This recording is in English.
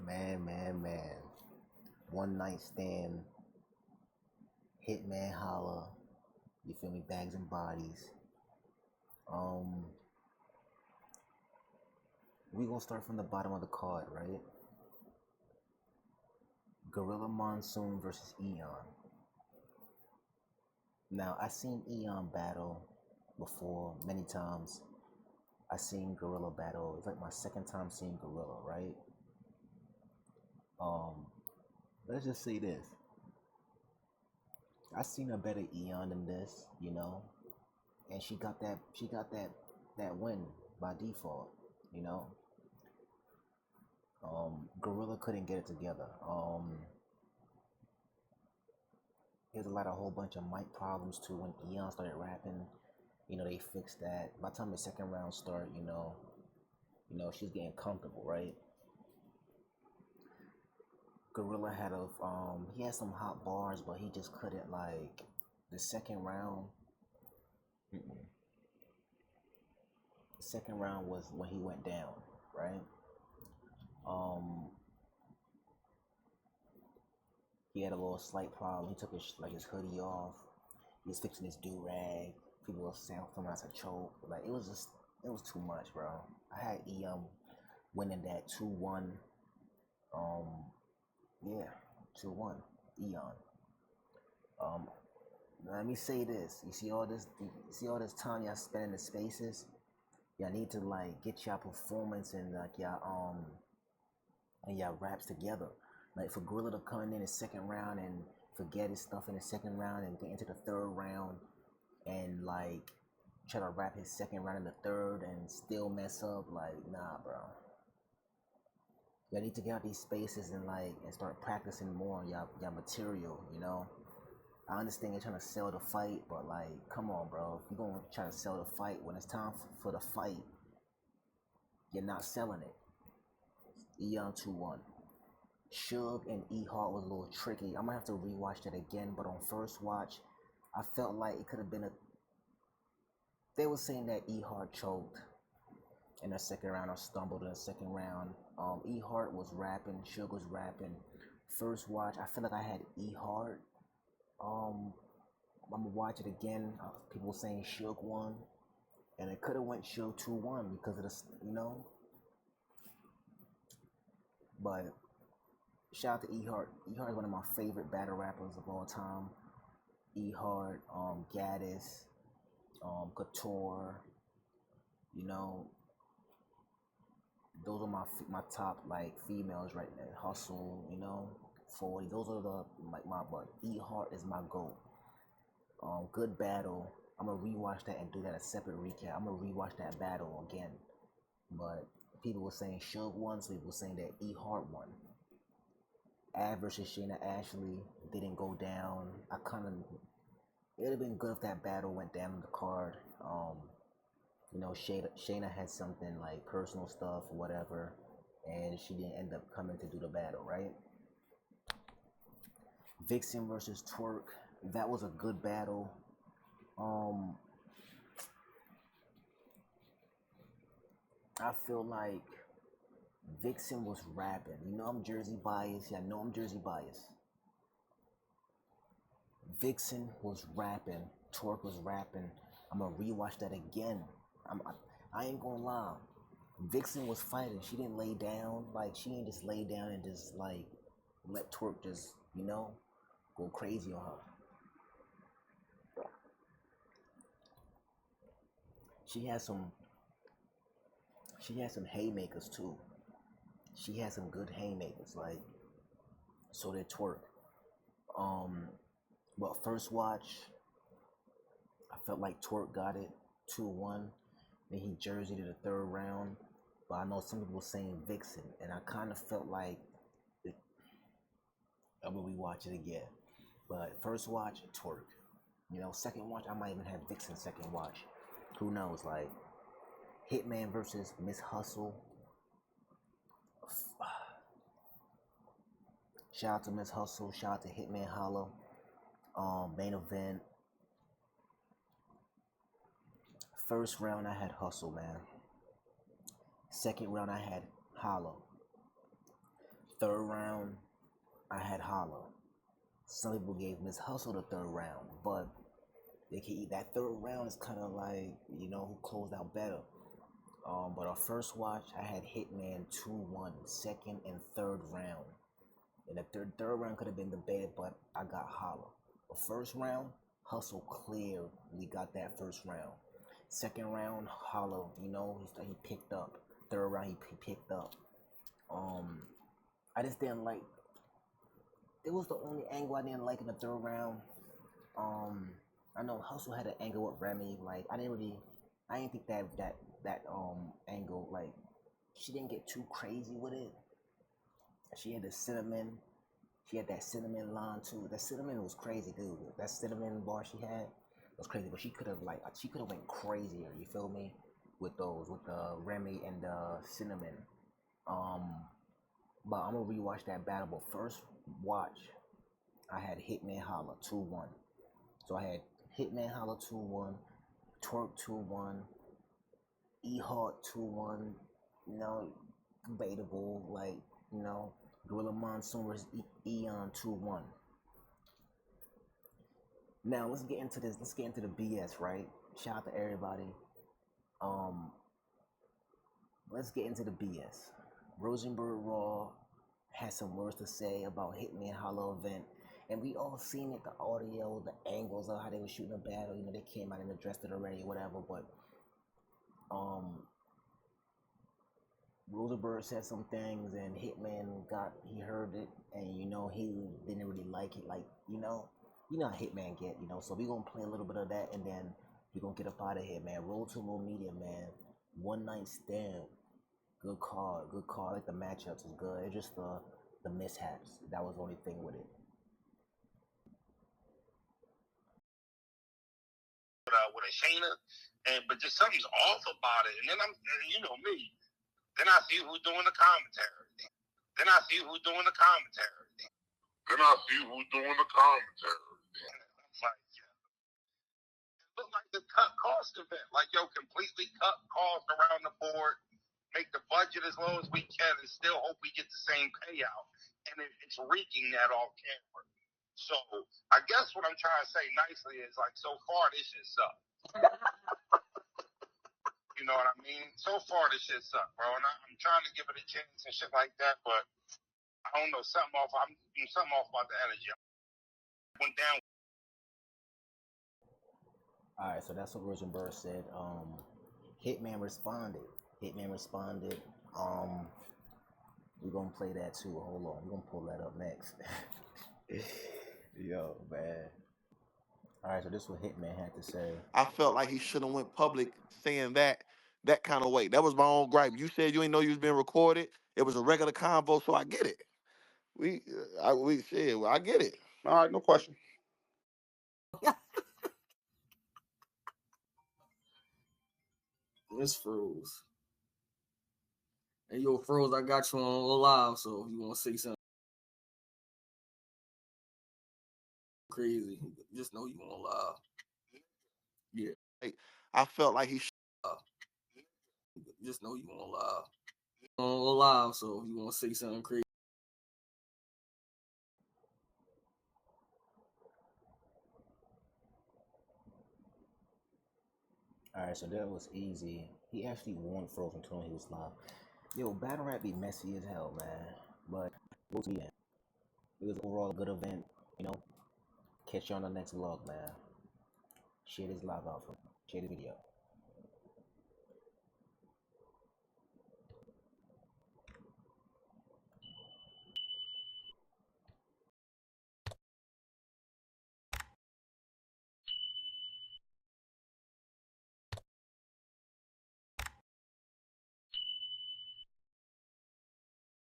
Man. One night stand, Hitman, Holla. You feel me? Bags and bodies. Um, we gonna start from the bottom of the card, right? Gorilla Monsoon versus Eon. Now I seen Eon battle before many times. I seen Gorilla battle. It's like my second time seeing Gorilla, right? Um, let's just say this. I seen a better Eon than this, and she got that win by default, you know. Gorilla couldn't get it together. There's a whole bunch of mic problems too when Eon started rapping. They fixed that. By the time the second round started, she's getting comfortable, right? Gorilla he had some hot bars, but he just couldn't like the second round. Mm-mm. The second round was when he went down, right? Um, he had a little slight problem. He took his hoodie off. He was fixing his do rag. People were saying something as a choke. Like it was too much, bro. I had winning that 2-1. Yeah, 2-1. Eon. Um, Let me say this. You see all this time y'all spend in the spaces? Y'all need to like get y'all performance and like y'all raps together. Like for Gorilla to come in the second round and forget his stuff in the second round and get into the third round and like try to rap his second round in the third and still mess up, like nah, bro. Y'all need to get out these spaces and start practicing more on y'all material. I understand you're trying to sell the fight, but like, come on, bro. If you're gonna try to sell the fight when it's time for the fight, you're not selling it. Eon 2-1. Suge and E Hart was a little tricky. I'm gonna have to rewatch that again, but on first watch, I felt like it could have been a. They were saying that E Hart choked in the second round or stumbled in the second round. E Hart was rapping, Suge was rapping. First watch, I feel like I had E Hart. I'm gonna watch it again. People saying Suge won, and it could have went Suge 2-1 because of this. But shout out to E Hart. E Hart is one of my favorite battle rappers of all time. E Hart, Gaddis, Couture. You know, those are my top like females right now. Hustle, 40. Those are the like my but E Hart is my goat. Good battle. I'm gonna rewatch that and do that a separate recap. I'm gonna rewatch that battle again. But people were saying Suge won, so people were saying that E Hart won. Av versus Shayna Ashley didn't go down. It would have been good if that battle went down on the card. Shayna had something like personal stuff or whatever, and she didn't end up coming to do the battle, right? Vixen versus Twerk, that was a good battle. I feel like Vixen was rapping. I'm Jersey biased. Yeah, I know I'm Jersey biased. Vixen was rapping. Twerk was rapping. I'm gonna rewatch that again. I ain't gonna lie. Vixen was fighting. She didn't lay down. Like she didn't just lay down and just like let Twerk just go crazy on her. She had some haymakers too. She had some good haymakers, like so did Twerk. But first watch, I felt like Twerk got it 2-1. Then he jerseyed to the third round. But I know some people were saying Vixen, and I kind of felt like I'm gonna rewatch it again. But first watch, Twerk. Second watch, I might even have Vixen second watch. Who knows? Like Hitman versus Miss Hustle. Shout out to Miss Hustle. Shout out to Hitman Holla. Main event. First round I had Hustle, man. Second round I had Holla. Third round, I had Holla. Some people gave Miss Hustle the third round, but they can eat that third round is kind of like, who closed out better. But our first watch, I had Hitman 2-1, second and third round. And the third round could have been debated, but I got Holla. The first round, Hustle clear. We got that first round. Second round, Holla, he picked up. Third round, he picked up. I just didn't like. It was the only angle I didn't like in the third round. I know Hustle had an angle with Remy. Like I didn't think that angle, like, she didn't get too crazy with it. She had the cinnamon. She had that cinnamon line too. That cinnamon was crazy, dude. That cinnamon bar she had was crazy, but she could have went crazier. You feel me? With the Remy and the cinnamon. But I'm gonna rewatch that battle. But first watch, I had Hitman Holla 2-1. So I had Hitman Holla 2-1, Twerk 2-1, E-Hawk 2-1. Debatable. Like, Gorilla Monsoon versus Eon 2-1. Now let's get into this. Let's get into the BS, right? Shout out to everybody. Let's get into the BS. Rosenburg Raw had some words to say about Hitman Holla event. And we all seen it, the audio, the angles of how they were shooting a battle. They came out and addressed it already, whatever. But Rosenburg said some things, and Hitman he heard it, and he didn't really like it. Like, how Hitman get. So we gonna play a little bit of that, and then we gonna get up out of here, man. Road-to-Millmedia, man. One night stand. Good card. Like the matchups is good. It's just the mishaps. That was the only thing with it. With a Shayna, but just something's off about it. And then me. Then I see who's doing the commentary. Then I see who's doing the commentary. It's like, yeah. It looks like the cut cost event. Like, completely cut cost around the board, make the budget as low as we can, and still hope we get the same payout. And it's reeking that off camera. So I guess what I'm trying to say nicely is, like, so far this shit sucks. You know what I mean? So far this shit sucks, bro. And I'm trying to give it a chance and shit like that, but I don't know, something off about the energy. Went down. All right, so that's what Rosenberg said. Hitman responded. We're gonna play that too. Hold on, we're gonna pull that up next. Yo, man. All right, so this is what Hitman had to say. I felt like he shouldn't went public saying that kind of way. That was my own gripe. You said you ain't know you was being recorded. It was a regular convo, so I get it. I get it. All right, no question. It's Froze. And yo, Froze, I got you on live, so if you want to say something crazy, just know you on live. Yeah. I felt like he just know you on live. On live, so if you want to say something crazy. Alright, so that was easy. He actually won Frozen until he was live. Yo, battle rap be messy as hell, man. But yeah, it was overall a good event. Catch you on the next vlog, man. Share this live out for. Share the video.